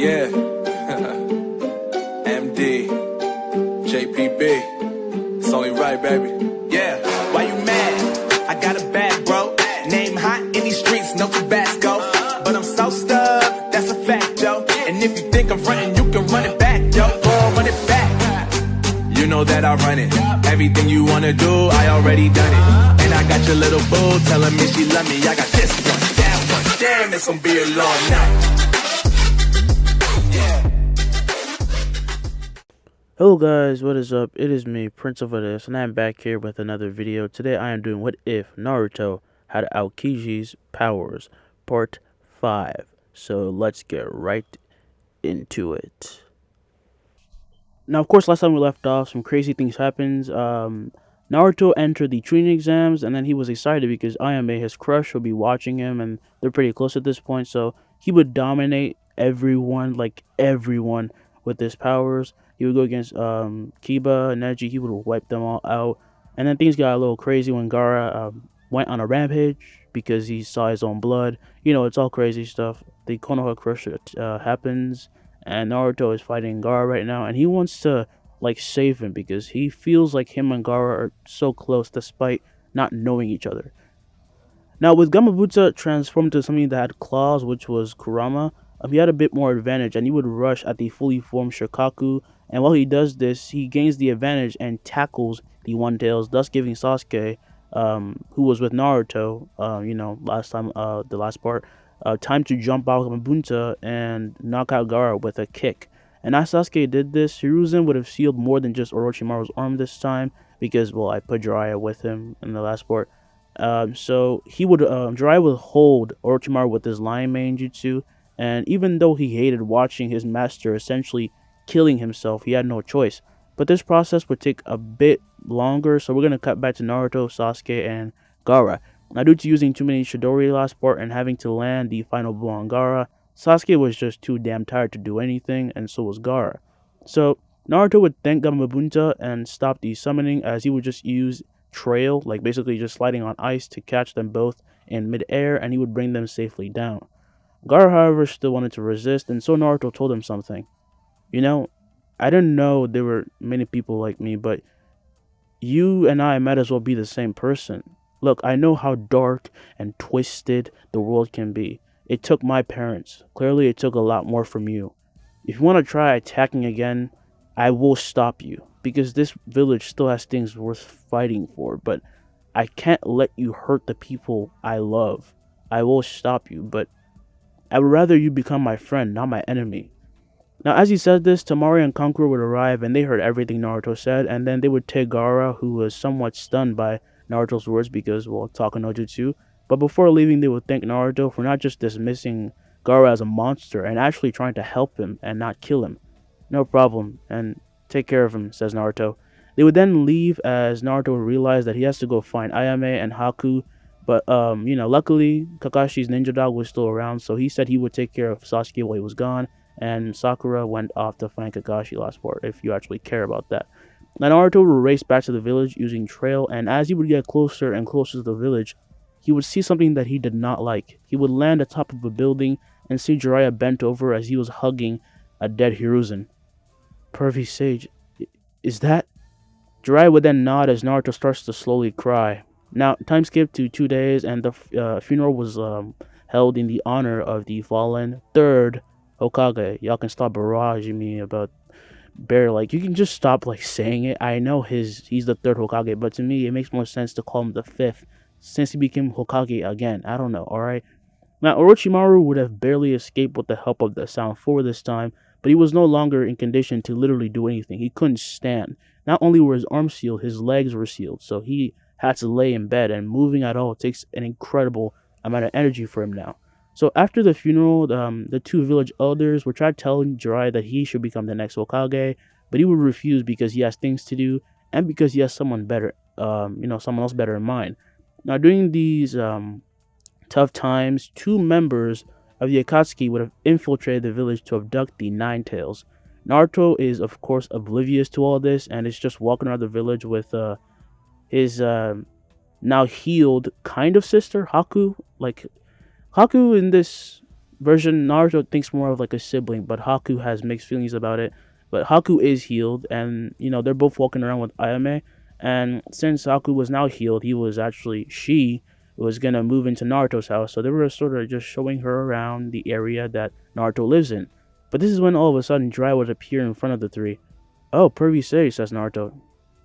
Yeah. MD. JPB. It's only right, baby. Yeah. Why you mad? I got a bad bro. Name hot in these streets, no Tabasco. But I'm so stubbed, that's a fact, yo. And if you think I'm frontin', you can run it back, yo. Go run it back. You know that I run it. Everything you wanna do, I already done it. And I got your little boo telling me she love me. I got this one, that one. Damn, it's gonna be a long night. Hello guys, what is up? It is me, Prince of this, and I am back here with another video. Today I am doing What If Naruto Had Aokiji's Powers, Part 5. So let's get right into it. Now, of course, last time we left off, some crazy things happened. Naruto entered the training exams, and then he was excited because Ayame, his crush, will be watching him, and they're pretty close at this point, so he would dominate everyone, with his powers. He would go against Kiba and Neji. He would wipe them all out. And then things got a little crazy when Gaara went on a rampage because he saw his own blood. You know, it's all crazy stuff. The Konoha crush happens, and Naruto is fighting Gaara right now. And he wants to, save him because he feels like him and Gaara are so close despite not knowing each other. Now, with Gamabutsu transformed to something that had claws, which was Kurama, he had a bit more advantage, and he would rush at the fully formed Shikaku. And while he does this, he gains the advantage and tackles the One Tails, thus giving Sasuke, who was with Naruto, last time, the last part, time to jump out of Mabunta and knock out Gaara with a kick. And as Sasuke did this, Hiruzen would have sealed more than just Orochimaru's arm this time, because, well, I put Jiraiya with him in the last part. So he would, Jiraiya would hold Orochimaru with his Lion Mane Jutsu, and even though he hated watching his master essentially killing himself, he had no choice. But this process would take a bit longer, so we're going to cut back to Naruto, Sasuke, and Gaara. Now, due to using too many Chidori last part and having to land the final blow on Gaara, Sasuke was just too damn tired to do anything, and so was Gaara. So Naruto would thank Gamabunta and stop the summoning, as he would just use Trail, basically just sliding on ice to catch them both in mid-air, and he would bring them safely down. Gaara, however, still wanted to resist, and so Naruto told him something. You know, I didn't know there were many people like me, but you and I might as well be the same person. Look, I know how dark and twisted the world can be. It took my parents. Clearly, it took a lot more from you. If you want to try attacking again, I will stop you, because this village still has things worth fighting for, but I can't let you hurt the people I love. I will stop you, but I would rather you become my friend, not my enemy. Now, as he said this, Temari and Kankuro would arrive, and they heard everything Naruto said, and then they would take Gaara, who was somewhat stunned by Naruto's words because, well, Taka no Jutsu. But before leaving, they would thank Naruto for not just dismissing Gaara as a monster and actually trying to help him and not kill him. No problem, and take care of him, says Naruto. They would then leave as Naruto would realize that he has to go find Ayame and Haku. But, luckily, Kakashi's ninja dog was still around, so he said he would take care of Sasuke while he was gone, and Sakura went off to find Kakashi last part, if you actually care about that. Now, Naruto would race back to the village using Trail, and as he would get closer and closer to the village, he would see something that he did not like. He would land atop of a building and see Jiraiya bent over as he was hugging a dead Hiruzen. Pervy Sage, is that? Jiraiya would then nod as Naruto starts to slowly cry. Now, time skipped to 2 days, and the funeral was held in the honor of the fallen third Hokage. Y'all can stop barraging me about Bear. You can just stop, saying it. I know he's the third Hokage, but to me, it makes more sense to call him the fifth, since he became Hokage again. I don't know, alright? Now, Orochimaru would have barely escaped with the help of the Sound 4 this time, but he was no longer in condition to literally do anything. He couldn't stand. Not only were his arms sealed, his legs were sealed, so he had to lay in bed, and moving at all takes an incredible amount of energy for him now. So after the funeral, the two village elders would try telling Jiraiya that he should become the next Hokage, but he would refuse because he has things to do, and because he has someone better, someone else better in mind. Now, during these tough times, 2 members of the Akatsuki would have infiltrated the village to abduct the Nine Tails. Naruto is, of course, oblivious to all this, and is just walking around the village with his now healed kind of sister, Haku. Haku in this version, Naruto thinks more of like a sibling, but Haku has mixed feelings about it. But Haku is healed, and they're both walking around with Ayame. And since Haku was now healed, she was gonna move into Naruto's house. So they were sort of just showing her around the area that Naruto lives in. But this is when all of a sudden Jiraiya would appear in front of the three. "Oh, Pervy Sage," says Naruto.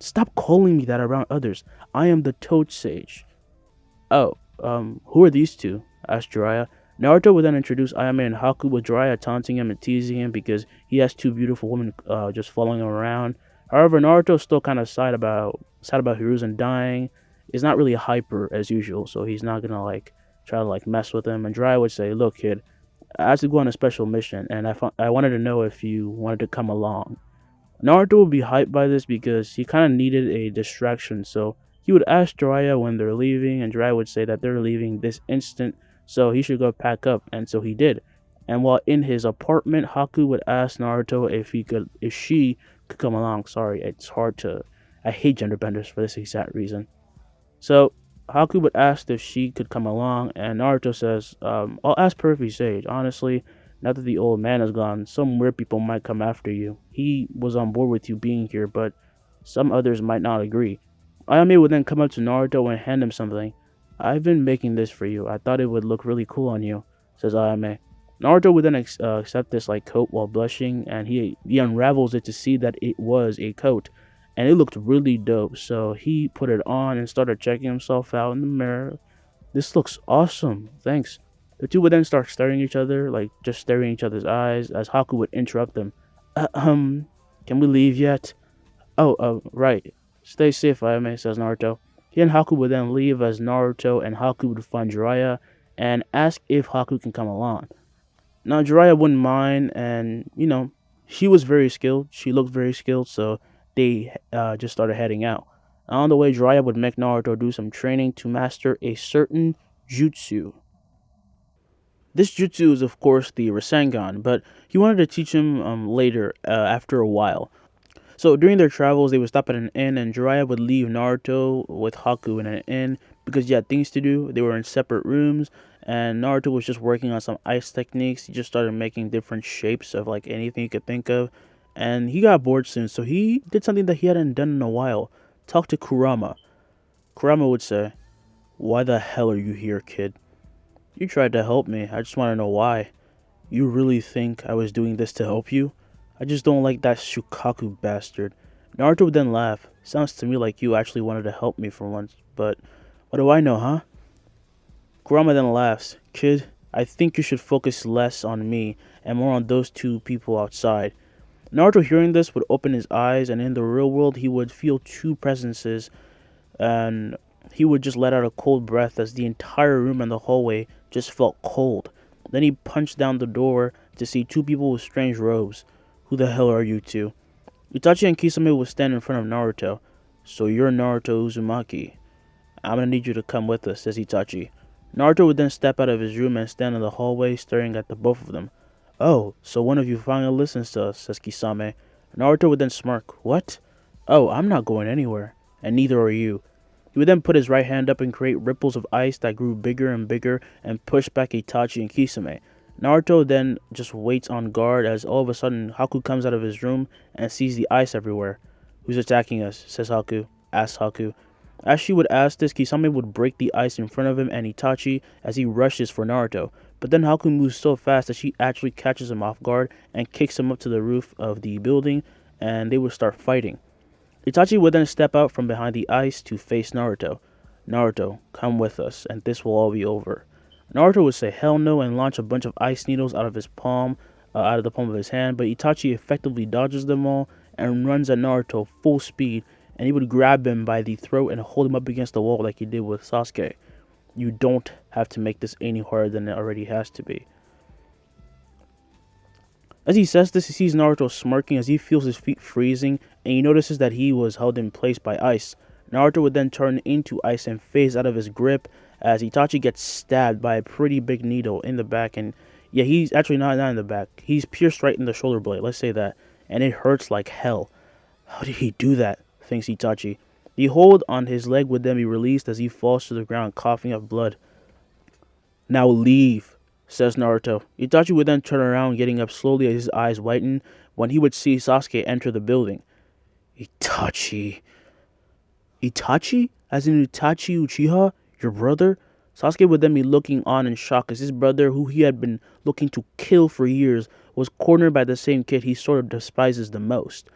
"Stop calling me that around others. I am the Toad Sage." "Oh, who are these two?" asked Jiraiya. Naruto would then introduce Ayame and Haku, with Jiraiya taunting him and teasing him because he has two beautiful women just following him around. However, Naruto's still kind of sad about Hiruzen dying. Is not really hyper as usual, so he's not gonna try to mess with him. And Jiraiya would say, "Look, kid, I have to go on a special mission, and I wanted to know if you wanted to come along." Naruto would be hyped by this because he kind of needed a distraction, so he would ask Jiraiya when they're leaving, and Jiraiya would say that they're leaving this instant, so he should go pack up, and so he did. And while in his apartment, Haku would ask Naruto if she could come along. Sorry, I hate gender benders for this exact reason. So Haku would ask if she could come along, and Naruto says, "I'll ask Perfect Sage. Honestly, now that the old man is gone, some weird people might come after you. He was on board with you being here, but some others might not agree." Ayame would then come up to Naruto and hand him something. "I've been making this for you. I thought it would look really cool on you," says Ayame. Naruto would then accept this coat while blushing, and he unravels it to see that it was a coat, and it looked really dope. So he put it on and started checking himself out in the mirror. "This looks awesome, thanks." The two would then start staring at each other, just staring each other's eyes, as Haku would interrupt them. Can we leave yet?" "Oh, right. Stay safe, Ayame," says Naruto. He and Haku would then leave, as Naruto and Haku would find Jiraiya and ask if Haku can come along. Now, Jiraiya wouldn't mind, and, she was very skilled. She looked very skilled, so they just started heading out. On the way, Jiraiya would make Naruto do some training to master a certain jutsu. This jutsu is, of course, the Rasengan, but he wanted to teach him later, after a while. So during their travels, they would stop at an inn, and Jiraiya would leave Naruto with Haku in an inn because he had things to do. They were in separate rooms, and Naruto was just working on some ice techniques. He just started making different shapes of anything he could think of, and he got bored soon, so he did something that he hadn't done in a while: talk to Kurama. Kurama would say, "Why the hell are you here, kid?" "You tried to help me. I just want to know why." "You really think I was doing this to help you?" "I just don't like that Shukaku bastard." Naruto would then laugh. "Sounds to me like you actually wanted to help me for once, but what do I know, huh?" Kurama then laughs. "Kid, I think you should focus less on me and more on those two people outside." Naruto, hearing this, would open his eyes, and in the real world, he would feel two presences, and he would just let out a cold breath as the entire room and the hallway just felt cold. Then he punched down the door to see two people with strange robes. "Who the hell are you two?" Itachi and Kisame would stand in front of Naruto. "So you're Naruto Uzumaki. I'm gonna need you to come with us," says Itachi. Naruto would then step out of his room and stand in the hallway staring at the both of them. "Oh, so one of you finally listens to us," says Kisame. Naruto would then smirk. "What?" "Oh, I'm not going anywhere. And neither are you." He would then put his right hand up and create ripples of ice that grew bigger and bigger and pushed back Itachi and Kisame. Naruto then just waits on guard, as all of a sudden Haku comes out of his room and sees the ice everywhere. "Who's attacking us?" says Haku. Asks Haku. As she would ask this, Kisame would break the ice in front of him and Itachi as he rushes for Naruto. But then Haku moves so fast that she actually catches him off guard and kicks him up to the roof of the building, and they would start fighting. Itachi would then step out from behind the ice to face Naruto. "Naruto, come with us, and this will all be over." Naruto would say hell no and launch a bunch of ice needles out of the palm of his hand, but Itachi effectively dodges them all and runs at Naruto full speed, and he would grab him by the throat and hold him up against the wall like he did with Sasuke. "You don't have to make this any harder than it already has to be." As he says this, he sees Naruto smirking as he feels his feet freezing, and he notices that he was held in place by ice. Naruto would then turn into ice and phase out of his grip as Itachi gets stabbed by a pretty big needle in the back, and yeah, he's actually not in the back. He's pierced right in the shoulder blade, let's say that, and it hurts like hell. "How did he do that?" thinks Itachi. The hold on his leg would then be released as he falls to the ground coughing up blood. "Now leave," says Naruto. Itachi would then turn around, getting up slowly as his eyes whiten when he would see Sasuke enter the building. Itachi. Itachi? As in Itachi Uchiha? Your brother? Sasuke would then be looking on in shock as his brother, who he had been looking to kill for years, was cornered by the same kid he sort of despises the most.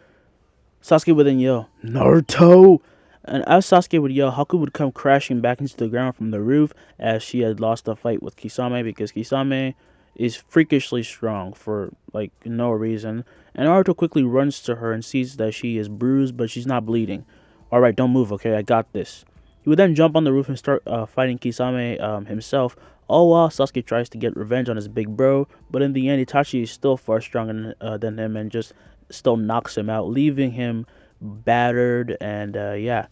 Sasuke would then yell, Naruto! And as Sasuke would yell, Haku would come crashing back into the ground from the roof as she had lost the fight with Kisame because Kisame is freakishly strong for, like, no reason. And Naruto quickly runs to her and sees that she is bruised, but she's not bleeding. Alright, don't move, okay? I got this. He would then jump on the roof and start fighting Kisame himself, all while Sasuke tries to get revenge on his big bro, but in the end, Itachi is still far stronger than him and just still knocks him out, leaving him battered, and yeah.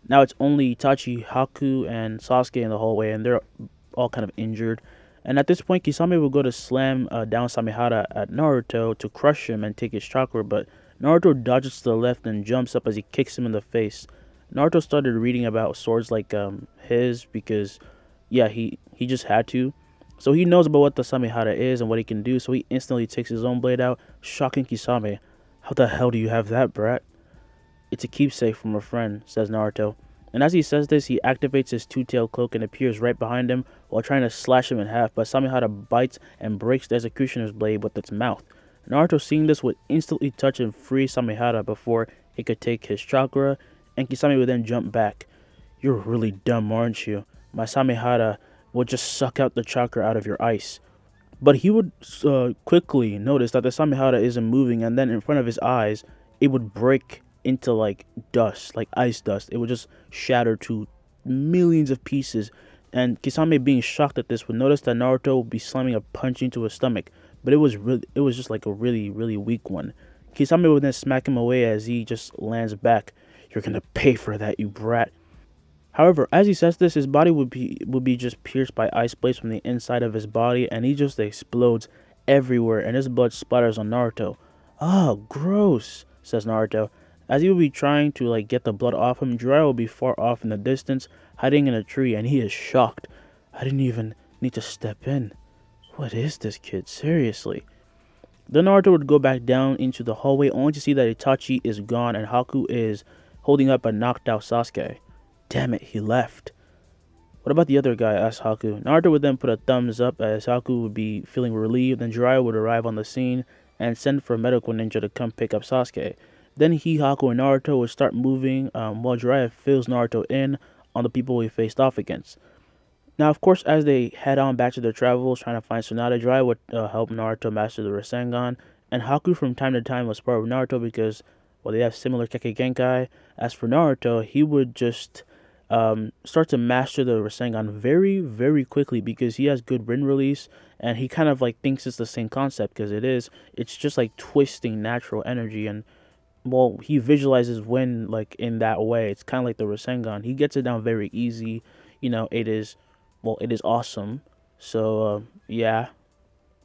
Now it's only Itachi, Haku, and Sasuke in the hallway, and they're all kind of injured. And at this point, Kisame will go to slam down Samehara at Naruto to crush him and take his chakra, but Naruto dodges to the left and jumps up as he kicks him in the face. Naruto started reading about swords like his because, yeah, he just had to. So he knows about what the Samehara is and what he can do, so he instantly takes his own blade out, shocking Kisame. How the hell do you have that, brat? It's a keepsake from a friend, says Naruto. And as he says this, he activates his two-tailed cloak and appears right behind him while trying to slash him in half, but Samehara bites and breaks the executioner's blade with its mouth. Naruto, seeing this, would instantly touch and free Samehara before it could take his chakra, and Kisame would then jump back. You're really dumb, aren't you? My Samehara will just suck out the chakra out of your ice. But he would quickly notice that the Samehara isn't moving, and then in front of his eyes, it would break into like dust, like ice dust. It would just shatter to millions of pieces. And Kisame, being shocked at this, would notice that Naruto would be slamming a punch into his stomach, but it was just like a really weak one. Kisame would then smack him away as he just lands back. You're gonna pay for that, you brat. However, as he says this, his body would be just pierced by ice blades from the inside of his body, and he just explodes everywhere, and his blood splatters on Naruto. Oh, gross, says Naruto. As he would be trying to like get the blood off him, Jiraiya will be far off in the distance, hiding in a tree, and he is shocked. I didn't even need to step in. What is this kid? Seriously. Then Naruto would go back down into the hallway, only to see that Itachi is gone and Haku is holding up a knocked out Sasuke. Damn it, he left. What about the other guy? Asked Haku. Naruto would then put a thumbs up as Haku would be feeling relieved. Then Jiraiya would arrive on the scene and send for a medical ninja to come pick up Sasuke. Then he, Haku, and Naruto would start moving while Jiraiya fills Naruto in on the people he faced off against. Now, of course, as they head on back to their travels trying to find Tsunade, Jiraiya would help Naruto master the Rasengan, and Haku from time to time would spar with Naruto because, well, they have similar Kekkei Genkai. As for Naruto, he would just start to master the Rasengan very quickly because he has good wind release, and he kind of like thinks it's the same concept because it is. It's just like twisting natural energy, and well, he visualizes wind like in that way. It's kind of like the Rasengan. He gets it down very easy. You know, it is awesome. So yeah.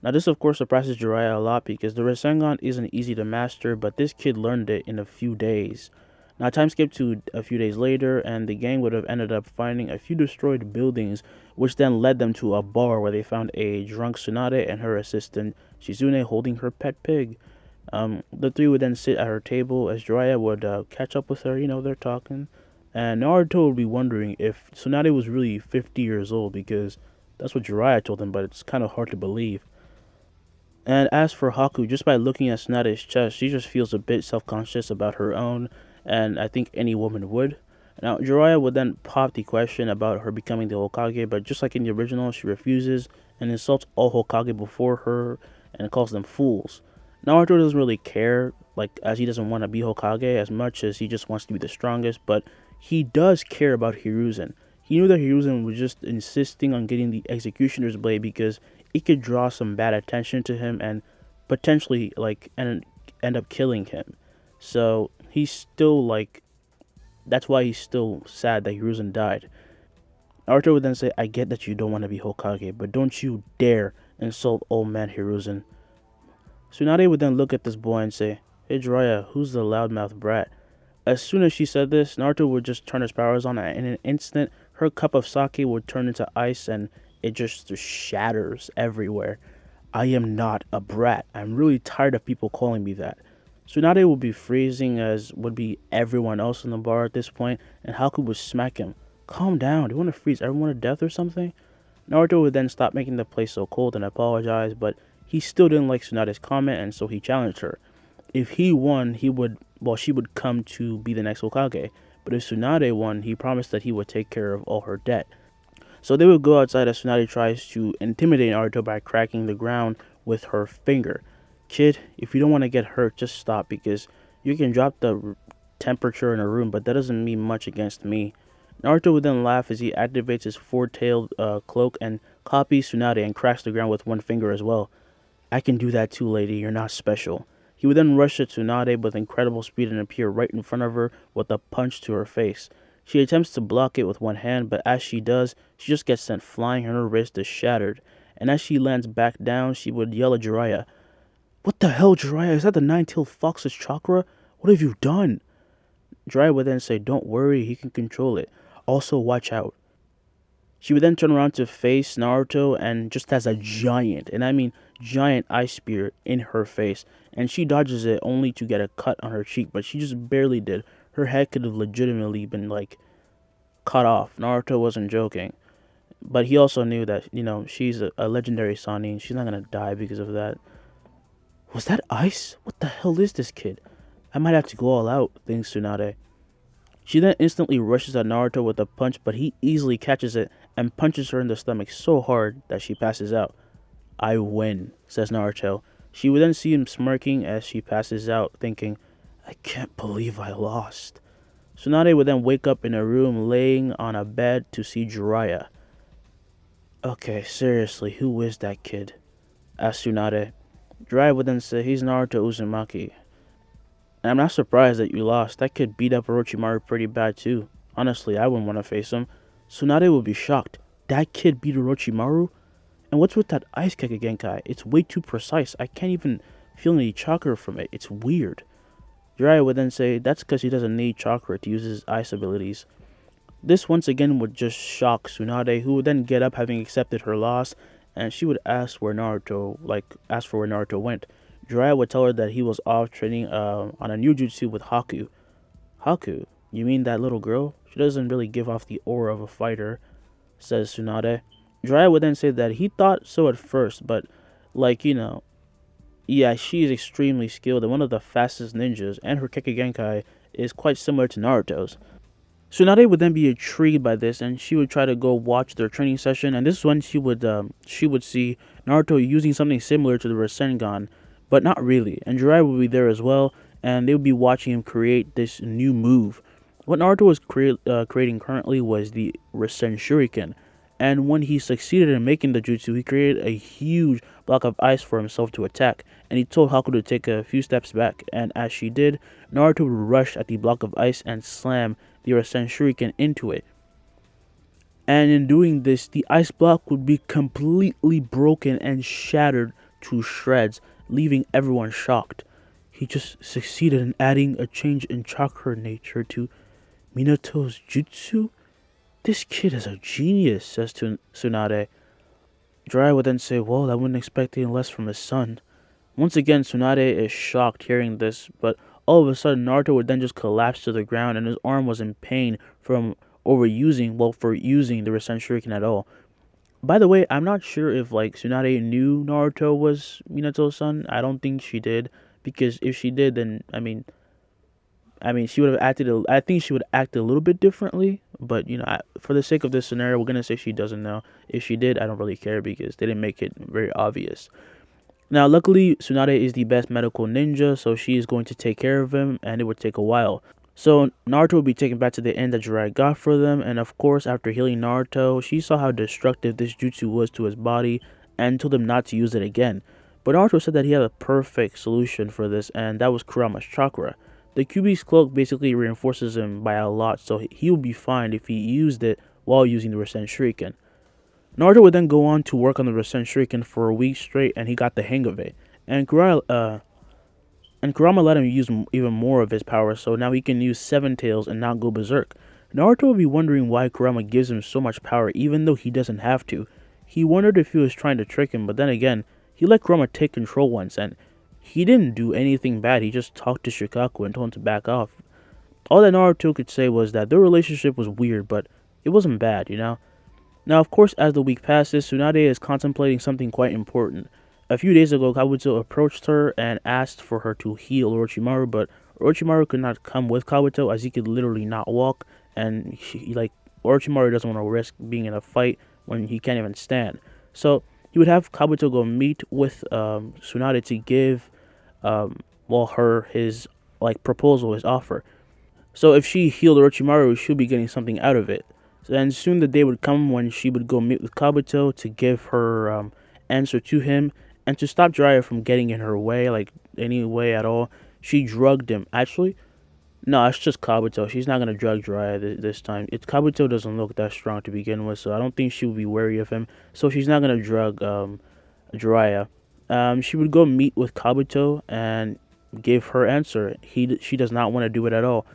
Now this of course surprises Jiraiya a lot because the Rasengan isn't easy to master, but this kid learned it in a few days. Now time skip to a few days later, and the gang would have ended up finding a few destroyed buildings, which then led them to a bar where they found a drunk Tsunade and her assistant Shizune holding her pet pig. The three would then sit at her table as Jiraiya would catch up with her. You know, they're talking, and Naruto would be wondering if Tsunade was really 50 years old because that's what Jiraiya told him, but it's kind of hard to believe. And as for Haku, just by looking at Tsunade's chest, she just feels a bit self-conscious about her own, and I think any woman would. Now, Jiraiya would then pop the question about her becoming the Hokage, but just like in the original, she refuses and insults all Hokage before her and calls them fools. Naruto doesn't really care, like, as he doesn't want to be Hokage as much as he just wants to be the strongest, but he does care about Hiruzen. He knew that Hiruzen was just insisting on getting the Executioner's Blade because it could draw some bad attention to him and potentially, like, end up killing him. So, he's still, like, that's why he's still sad that Hiruzen died. Naruto would then say, I get that you don't want to be Hokage, but don't you dare insult old man Hiruzen. Tsunade would then look at this boy and say, Hey Jiraiya, who's the loudmouth brat? As soon as she said this, Naruto would just turn his powers on, and in an instant, her cup of sake would turn into ice, and it just shatters everywhere. I am not a brat. I'm really tired of people calling me that. Tsunade would be freezing as would be everyone else in the bar at this point, and Haku would smack him. Calm down, do you want to freeze everyone to death or something? Naruto would then stop making the place so cold and apologize, but he still didn't like Tsunade's comment, and so he challenged her. If he won, she would come to be the next Hokage. But if Tsunade won, he promised that he would take care of all her debt. So they would go outside as Tsunade tries to intimidate Naruto by cracking the ground with her finger. Kid, if you don't want to get hurt, just stop, because you can drop the temperature in a room, but that doesn't mean much against me. Naruto would then laugh as he activates his four-tailed cloak and copies Tsunade and cracks the ground with one finger as well. I can do that too, lady. You're not special. He would then rush at Tsunade with incredible speed and appear right in front of her with a punch to her face. She attempts to block it with one hand, but as she does, she just gets sent flying and her wrist is shattered. And as she lands back down, she would yell at Jiraiya, "What the hell, Jiraiya? Is that the nine-tailed fox's chakra? What have you done?" Jiraiya would then say, "Don't worry, he can control it. Also, watch out." She would then turn around to face Naruto and just has a giant, and I mean giant, ice spear in her face, and she dodges it only to get a cut on her cheek, but she just barely did. Her head could have legitimately been cut off. Naruto wasn't joking, but he also knew that she's a legendary Sannin. She's not gonna die because of that. Was that ice? What the hell is this kid? I might have to go all out, thinks Tsunade. She then instantly rushes at Naruto with a punch, but he easily catches it and punches her in the stomach so hard that she passes out. I win, says Naruto. She would then see him smirking as she passes out, thinking, I can't believe I lost. Tsunade would then wake up in a room laying on a bed to see Jiraiya. Okay, seriously, who is that kid? Asked Tsunade. Jiraiya would then say, he's Naruto Uzumaki. And I'm not surprised that you lost. That kid beat up Orochimaru pretty bad too. Honestly, I wouldn't want to face him. Tsunade would be shocked. That kid beat Orochimaru? And what's with that ice Genkai? It's way too precise. I can't even feel any chakra from it. It's weird. Jiraiya would then say, that's because he doesn't need chakra to use his ice abilities. This once again would just shock Tsunade, who would then get up having accepted her loss, and she would ask for where Naruto went. Jiraiya would tell her that he was off training on a new jutsu with Haku. Haku? You mean that little girl? She doesn't really give off the aura of a fighter, says Tsunade. Jiraiya would then say that he thought so at first, but yeah, she is extremely skilled and one of the fastest ninjas, and her Genkai is quite similar to Naruto's. Tsunade would then be intrigued by this, and she would try to go watch their training session, and this is when she would see Naruto using something similar to the Rasengan, but not really, and Jiraiya would be there as well, and they would be watching him create this new move. What Naruto was creating currently was the Rasenshuriken, and when he succeeded in making the jutsu, he created a huge block of ice for himself to attack, and he told Haku to take a few steps back, and as she did, Naruto would rush at the block of ice and slam the Rasenshuriken into it. And in doing this, the ice block would be completely broken and shattered to shreds, leaving everyone shocked. He just succeeded in adding a change in chakra nature to Minato's jutsu? This kid is a genius, says Tsunade. Jiraiya would then say, well, I wouldn't expect anything less from his son. Once again, Tsunade is shocked hearing this, but all of a sudden, Naruto would then just collapse to the ground, and his arm was in pain for using the Rasenshuriken at all. By the way, I'm not sure if Tsunade knew Naruto was Minato's son. I don't think she did, because if she did, then I mean she would have acted. I think she would act a little bit differently. But for the sake of this scenario, we're gonna say she doesn't know. If she did, I don't really care because they didn't make it very obvious. Now, luckily, Tsunade is the best medical ninja, so she is going to take care of him, and it would take a while. So Naruto would be taken back to the inn that Jiraiya got for them, and of course, after healing Naruto, she saw how destructive this jutsu was to his body, and told him not to use it again. But Naruto said that he had a perfect solution for this, and that was Kurama's chakra. The Kyuubi's cloak basically reinforces him by a lot, so he would be fine if he used it while using the Rasenshuriken. Naruto would then go on to work on the Rasenshuriken for a week straight, and he got the hang of it. And Kurama let him use even more of his power, so now he can use Seven Tails and not go berserk. Naruto would be wondering why Kurama gives him so much power, even though he doesn't have to. he wondered if he was trying to trick him, but then again, he let Kurama take control once, and he didn't do anything bad. He just talked to Shikaku and told him to back off. All that Naruto could say was that their relationship was weird, but it wasn't bad, you know? Now, of course, as the week passes, Tsunade is contemplating something quite important. A few days ago, Kabuto approached her and asked for her to heal Orochimaru, but Orochimaru could not come with Kabuto as he could literally not walk, and Orochimaru doesn't want to risk being in a fight when he can't even stand. So he would have Kabuto go meet with Tsunade to give his proposal, his offer. So if she healed Orochimaru, she'll be getting something out of it. And soon the day would come when she would go meet with Kabuto to give her answer to him and to stop Jiraiya from getting in her way, like any way at all. She drugged him. Actually, no, it's just Kabuto. She's not gonna drug Jiraiya this time. Kabuto doesn't look that strong to begin with, so I don't think she would be wary of him. So she's not gonna drug Jiraiya. She would go meet with Kabuto and give her answer. She does not want to do it at all.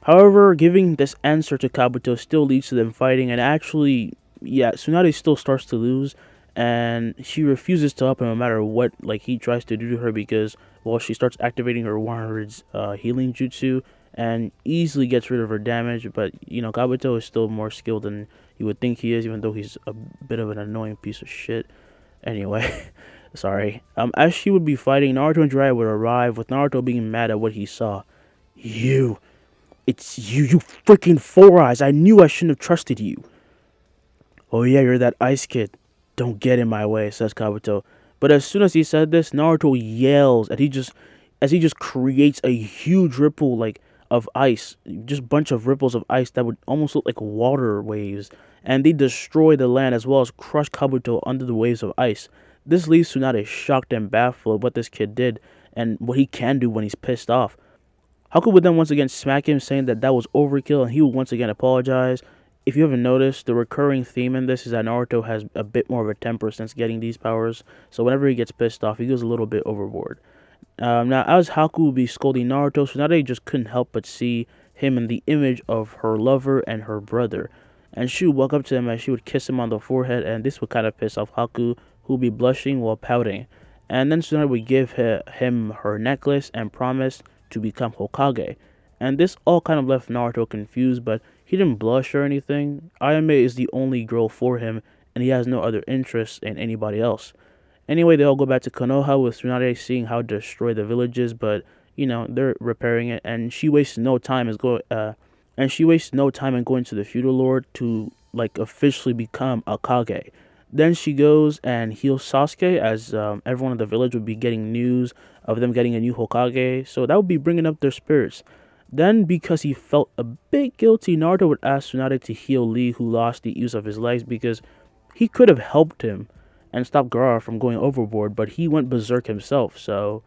However, giving this answer to Kabuto still leads to them fighting, and actually, yeah, Tsunade still starts to lose, and she refuses to help him no matter what he tries to do to her because, well, she starts activating her 100's healing jutsu and easily gets rid of her damage, but, you know, Kabuto is still more skilled than you would think he is, even though he's a bit of an annoying piece of shit. Anyway, sorry. As she would be fighting, Naruto and Jiraiya would arrive, with Naruto being mad at what he saw. It's you freaking Four Eyes. I knew I shouldn't have trusted you. Oh yeah, you're that ice kid. Don't get in my way, says Kabuto. But as soon as he said this, Naruto yells as he just creates a huge ripple of ice, just a bunch of ripples of ice that would almost look like water waves, and they destroy the land as well as crush Kabuto under the waves of ice. This leaves Tsunade shocked and baffled at what this kid did and what he can do when he's pissed off. Haku would then once again smack him, saying that was overkill, and he would once again apologize. If you haven't noticed, the recurring theme in this is that Naruto has a bit more of a temper since getting these powers, so whenever he gets pissed off, he goes a little bit overboard. Now, as Haku would be scolding Naruto, Tsunade just couldn't help but see him in the image of her lover and her brother, and she would walk up to him and she would kiss him on the forehead, and this would kind of piss off Haku, who would be blushing while pouting. And then Tsunade would give him her necklace and promise to become Hokage, and this all kind of left Naruto confused, but he didn't blush or anything. Ayame is the only girl for him, and he has no other interest in anybody else. Anyway, they all go back to Konoha with Tsunade seeing how to destroy the villages, but you know they're repairing it, and she wastes no time in going to the feudal lord to officially become a Kage. Then she goes and heals Sasuke, as everyone in the village would be getting news of them getting a new Hokage, so that would be bringing up their spirits. Then, because he felt a bit guilty, Naruto would ask Tsunade to heal Lee, who lost the use of his legs, because he could have helped him and stopped Gaara from going overboard, but he went berserk himself, so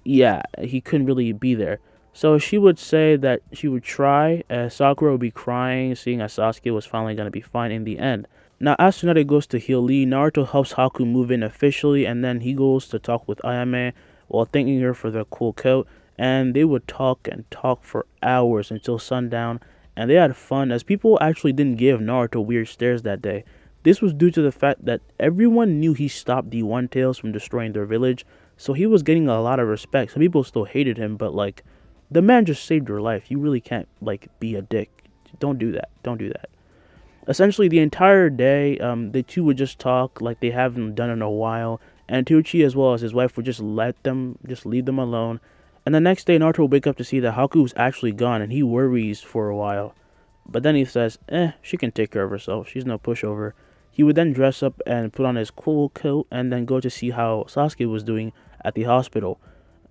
yeah, he couldn't really be there. So she would say that she would try, as Sakura would be crying, seeing as Sasuke was finally going to be fine in the end. Now, as Tsunade goes to heal Lee, Naruto helps Haku move in officially, and then he goes to talk with Ayame while thanking her for the cool coat, and they would talk and talk for hours until sundown, and they had fun as people actually didn't give Naruto weird stares that day. This was due to the fact that everyone knew he stopped the One Tails from destroying their village, so he was getting a lot of respect. Some people still hated him, but the man just saved your life. You really can't be a dick. Don't do that. Don't do that. Essentially, the entire day, the two would just talk like they haven't done in a while, and Tucci as well as his wife would just leave them alone. And the next day, Naruto would wake up to see that Haku was actually gone, and he worries for a while. But then he says, she can take care of herself. She's no pushover. He would then dress up and put on his cool coat, and then go to see how Sasuke was doing at the hospital.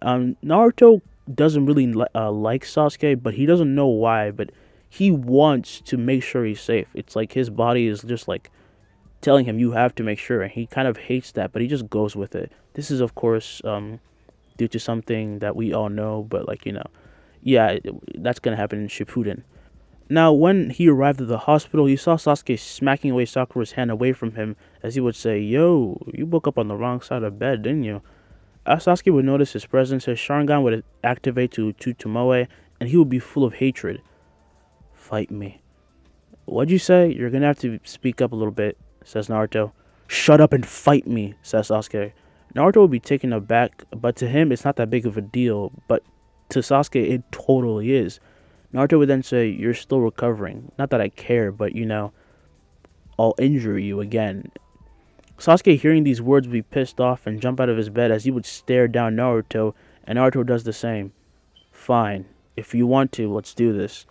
Naruto doesn't really like Sasuke, but he doesn't know why, but he wants to make sure he's safe. It's like his body is just telling him you have to make sure, and he kind of hates that, but he just goes with it. This is of course due to something that we all know, but yeah, that's gonna happen in Shippuden. Now, when he arrived at the hospital, he saw Sasuke smacking away Sakura's hand away from him, as he would say, "Yo, you woke up on the wrong side of bed, didn't you?" As Sasuke would notice his presence, his Sharingan would activate to Tomoe, and he would be full of hatred. "Fight me." "What'd you say?" "You're gonna have to speak up a little bit," says Naruto. "Shut up and fight me," says Sasuke. Naruto would be taken aback, but to him it's not that big of a deal, but to Sasuke it totally is. Naruto would then say, "You're still recovering. Not that I care, but I'll injure you again." Sasuke, hearing these words, would be pissed off and jump out of his bed as he would stare down Naruto, and Naruto does the same. "Fine. If you want to, let's do this."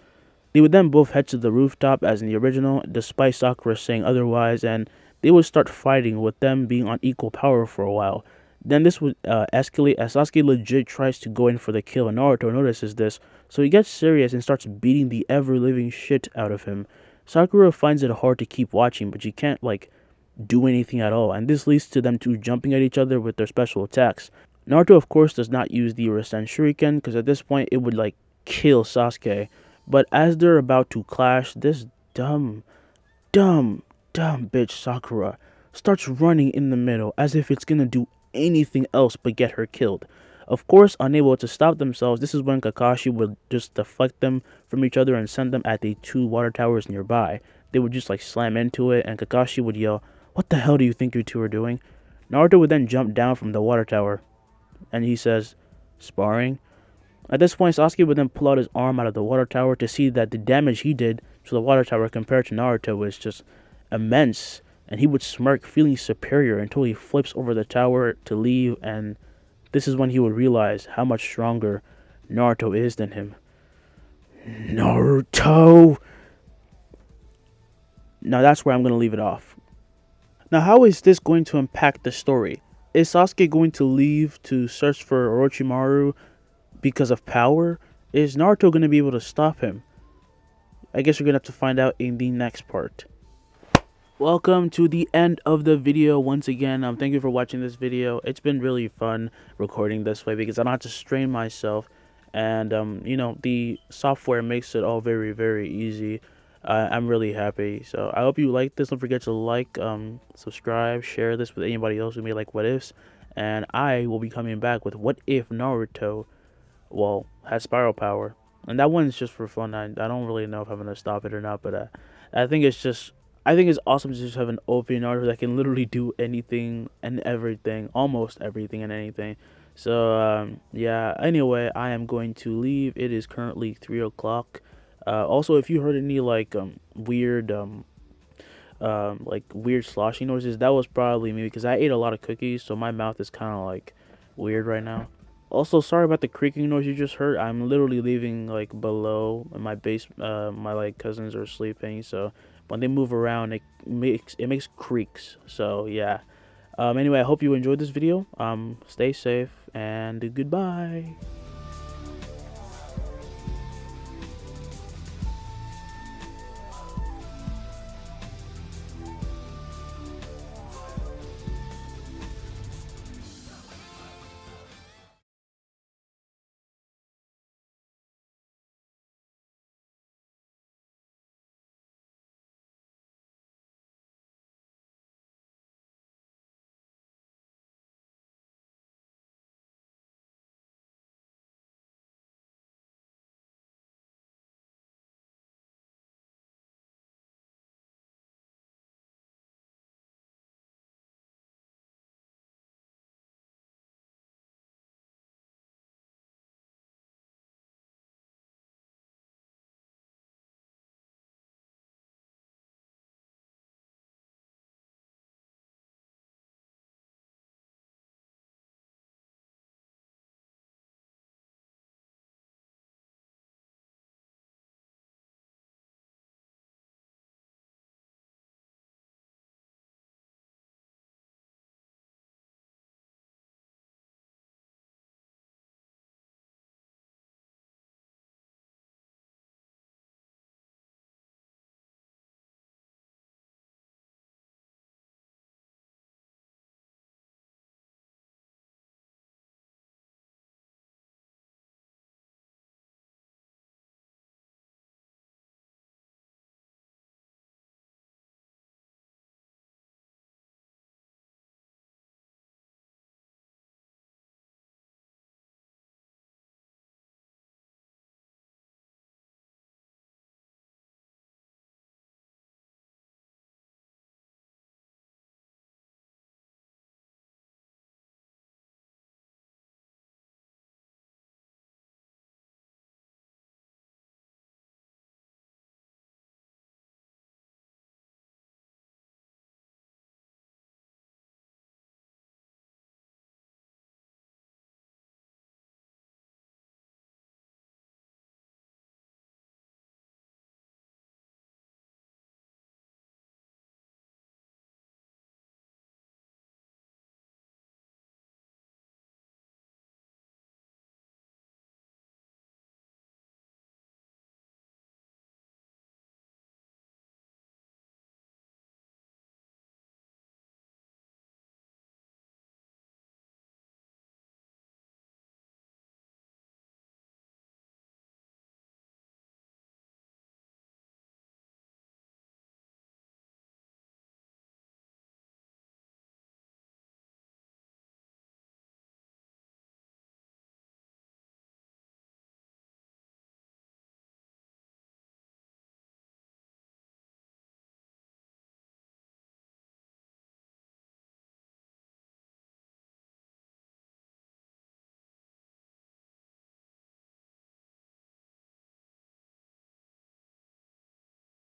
They would then both head to the rooftop as in the original, despite Sakura saying otherwise, and they would start fighting, with them being on equal power for a while. Then this would escalate as Sasuke legit tries to go in for the kill, and Naruto notices this, so he gets serious and starts beating the ever-living shit out of him. Sakura finds it hard to keep watching, but she can't, do anything at all, and this leads to them two jumping at each other with their special attacks. Naruto, of course, does not use the Rasenshuriken, because at this point it would, kill Sasuke. But as they're about to clash, this dumb bitch Sakura starts running in the middle as if it's gonna do anything else but get her killed. Of course, unable to stop themselves, this is when Kakashi would just deflect them from each other and send them at the two water towers nearby. They would just slam into it, and Kakashi would yell, "What the hell do you think you two are doing?" Naruto would then jump down from the water tower, and he says, "Sparring?" At this point, Sasuke would then pull out his arm out of the water tower to see that the damage he did to the water tower compared to Naruto was just immense, and he would smirk, feeling superior, until he flips over the tower to leave, and this is when he would realize how much stronger Naruto is than him. Naruto! Now that's where I'm going to leave it off. Now, how is this going to impact the story? Is Sasuke going to leave to search for Orochimaru because of power? Is Naruto going to be able to stop him? I guess we're going to have to find out in the next part. Welcome to the end of the video once again. Thank you for watching this video. It's been really fun recording this way because I don't have to strain myself. And, the software makes it all very, very easy. I'm really happy. So I hope you like this. Don't forget to like, subscribe, share this with anybody else who may like What Ifs. And I will be coming back with What If Naruto, has spiral power. And that one's just for fun. I don't really know if I'm going to stop it or not. But I think it's awesome to just have an OP Naruto that can literally do anything and everything. Almost everything and anything. So, yeah. Anyway, I am going to leave. It is currently 3 o'clock. Also, if you heard any weird weird sloshing noises, that was probably me because I ate a lot of cookies, so my mouth is kind of weird right now. Also, sorry about the creaking noise you just heard. I'm literally leaving below in my base. My cousins are sleeping, so when they move around, it makes creaks. So yeah. Anyway, I hope you enjoyed this video. Stay safe and goodbye.